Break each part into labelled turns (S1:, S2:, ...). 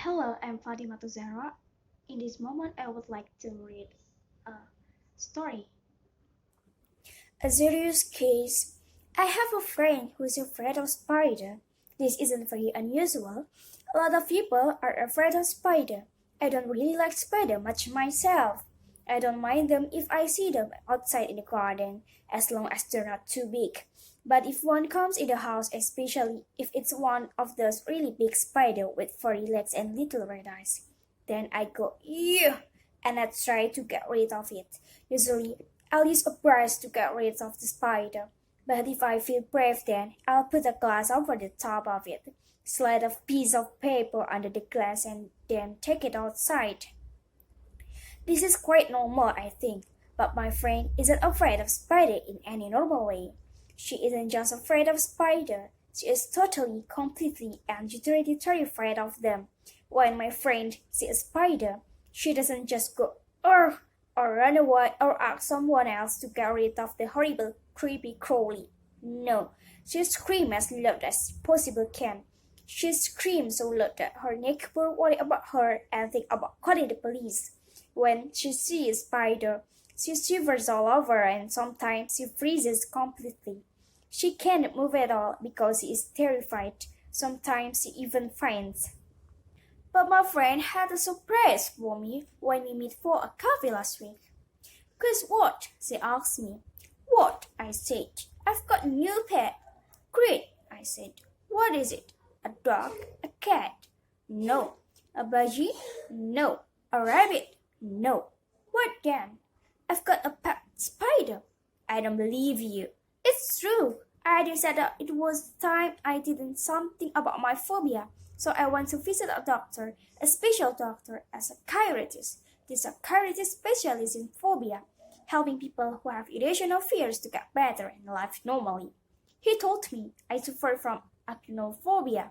S1: Hello, I'm Fatimatuz Zahroh. In this moment, I would like to read a story.
S2: A serious case. I have a friend who is afraid of spider. This isn't very unusual. A lot of people are afraid of spider. I don't really like spider much myself. I don't mind them if I see them outside in the garden, as long as they're not too big. But if one comes in the house, especially if it's one of those really big spider with furry legs and little red eyes, then I go, ew, and I try to get rid of it. Usually I'll use a brush to get rid of the spider. But if I feel brave, then I'll put a glass over the top of it, slide a piece of paper under the glass, and then take it outside. This is quite normal, I think, but my friend isn't afraid of spider in any normal way. She isn't just afraid of spider, she is totally, completely, and utterly terrified of them. When my friend sees a spider, she doesn't just go, "Ugh," or run away or ask someone else to get rid of the horrible, creepy crawly. No, she screams as loud as she possibly can. She screams so loud that her neighbors worry about her and think about calling the police. When she sees a spider, she shivers all over and sometimes she freezes completely. She can't move at all because she is terrified. Sometimes she even faints. But my friend had a surprise for me when we met for a coffee last week. "Guess what?" she asked me. "What?" I said. "I've got a new pet." "Great," I said. "What is it? A dog? A cat?" "No." "A budgie?" "No." "A rabbit?" "No." "What then?" "I've got a pet spider." "I don't believe you." "It's true. I decided it was time I did something about my phobia. So I went to visit a doctor, a special doctor, a psychiatrist. This psychiatrist specializes in phobia, helping people who have irrational fears to get better and live normally. He told me I suffer from arachnophobia.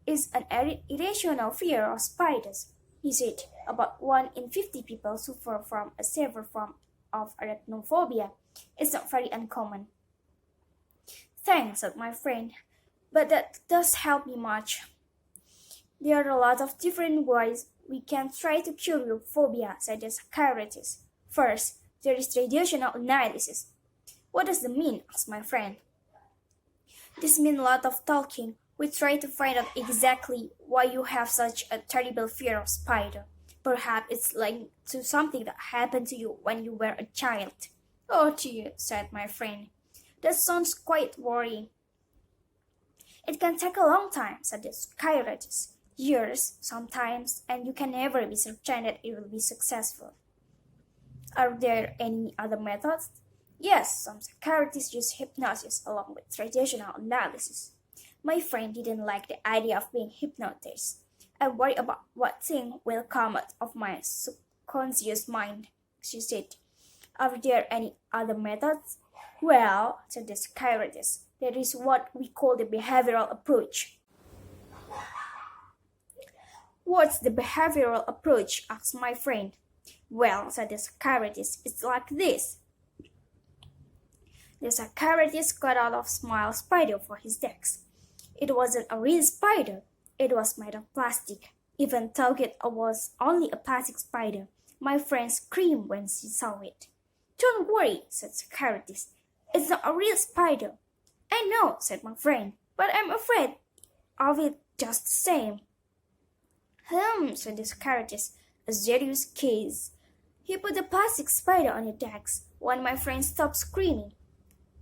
S2: It's an irrational fear of spiders. He said about 1 in 50 people suffer from a severe form of arachnophobia. It's not very uncommon. "Thanks," said my friend, "but that does help me much. There are a lot of different ways we can try to cure your phobia," said the psychiatrist. "First, there is radiational analysis." "What does that mean?" asked my friend. "This means a lot of talking. We try to find out exactly why you have such a terrible fear of spider. Perhaps it's linked to something that happened to you when you were a child." "Oh dear," said my friend. "That sounds quite worrying." "It can take a long time," said the psychiatrist. "Years, sometimes, and you can never be certain that it will be successful." "Are there any other methods?" "Yes, some psychiatrists use hypnosis along with traditional analysis." My friend didn't like the idea of being hypnotized. "I worry about what thing will come out of my subconscious mind," she said. "Are there any other methods?" "Well," said the psychiatrist, "there is what we call the behavioral approach." "What's the behavioral approach?" asked my friend. "Well," said the psychiatrist, "it's like this." The psychiatrist got out a small spider for his desk. It wasn't a real spider. It was made of plastic. Even though it was only a plastic spider, my friend screamed when she saw it. "Don't worry," said the psychiatrist. "It's not a real spider." "I know," said my friend, "but I'm afraid of it just the same." Said the psychiatrist, "a serious case." He put the plastic spider on the desk. When my friend stopped screaming,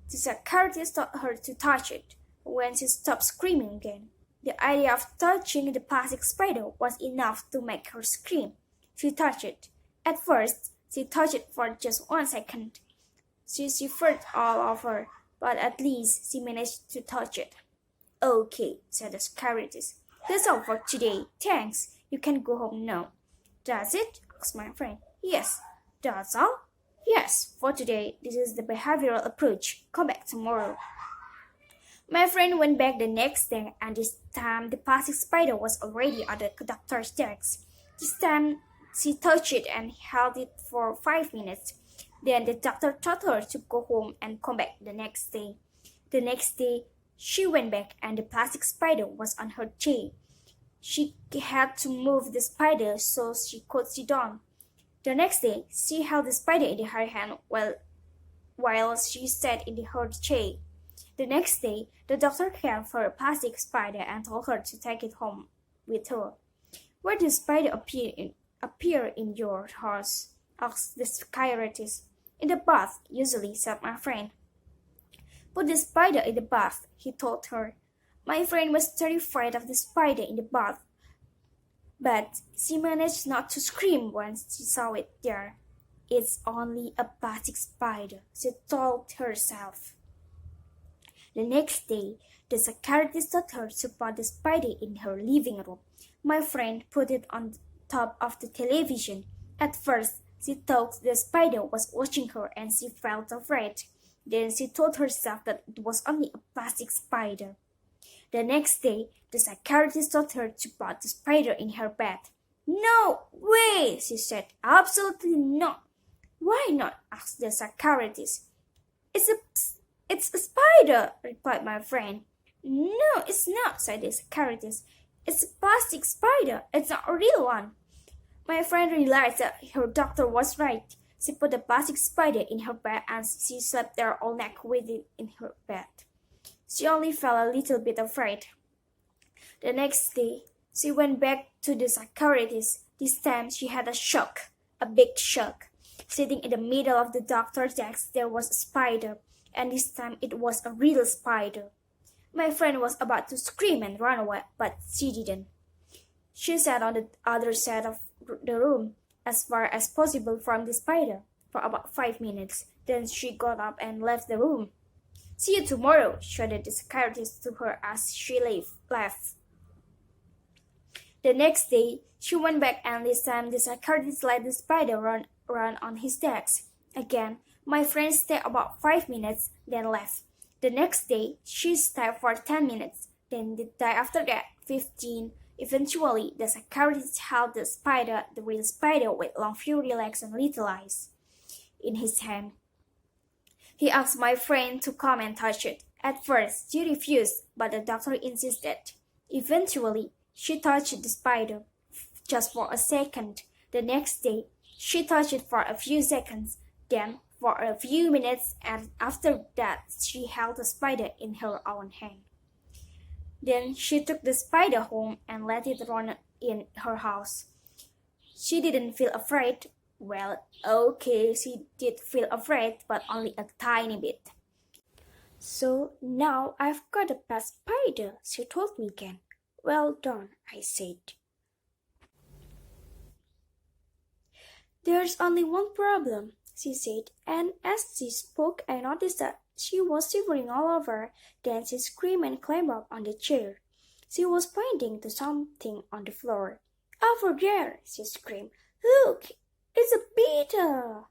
S2: the psychiatrist told her to touch it. When she stopped screaming again, the idea of touching the plastic spider was enough to make her scream. She touched it. At first, she touched it for just 1 second. She shivered all over, but at least she managed to touch it. "Okay," said the psychiatrist. "That's all for today. Thanks. You can go home now." "That's it?" asked my friend. "Yes." "That's all?" "Yes, for today. This is the behavioral approach. Come back tomorrow." My friend went back the next day, and this time the plastic spider was already at the doctor's desk. This time she touched it and held it for 5 minutes. Then the doctor told her to go home and come back the next day. The next day she went back and the plastic spider was on her chair. She had to move the spider so she could sit down. The next day, she held the spider in her hand while she sat in her chair. The next day, the doctor came for a plastic spider and told her to take it home with her. "Where did the spider appear in your house?" asked the psychiatrist. "In the bath, usually," said my friend. "Put the spider in the bath," he told her. My friend was terrified of the spider in the bath, but she managed not to scream when she saw it there. "It's only a plastic spider," she told herself. The next day, the psychiatrist told her to put the spider in her living room. My friend put it on top of the television. At first, she thought the spider was watching her and she felt afraid. Then she told herself that it was only a plastic spider. The next day, the psychiatrist told her to put the spider in her bed. "No way," she said. "Absolutely not." "Why not?" asked the psychiatrist. It's a spider," replied my friend. "No, it's not," said the psychiatrist. "It's a plastic spider. It's not a real one." My friend realized that her doctor was right. She put the plastic spider in her bed and she slept there all night with it in her bed. She only felt a little bit afraid. The next day, she went back to the psychiatrist. This time she had a shock, a big shock. Sitting in the middle of the doctor's desk, there was a spider, and this time it was a real spider. My friend was about to scream and run away, but she didn't. She sat on the other side of the room, as far as possible from the spider, for about 5 minutes. Then she got up and left the room. "See you tomorrow," shouted the psychiatrist to her as she left. The next day, she went back and this time the psychiatrist let the spider run on his desk. Again, my friend stayed about 5 minutes, then left. The next day, she stayed for 10 minutes. Then the day after that, 15. Eventually, the psychiatrist held the real spider with long furry legs and little eyes, in his hand. He asked my friend to come and touch it. At first, she refused, but the doctor insisted. Eventually, she touched the spider, just for a second. The next day, she touched it for a few seconds, then for a few minutes, and after that she held the spider in her own hand. Then she took the spider home and let it run in her house. She didn't feel afraid. Well, okay, she did feel afraid, but only a tiny bit. "So now I've got a pet spider," she told me again. "Well done," I said. "There's only one problem," she said, and as she spoke I noticed that she was shivering all over. Then she screamed and climbed up on the chair. She was pointing to something on the floor. "Over there," she screamed. "Look, it's a beetle!"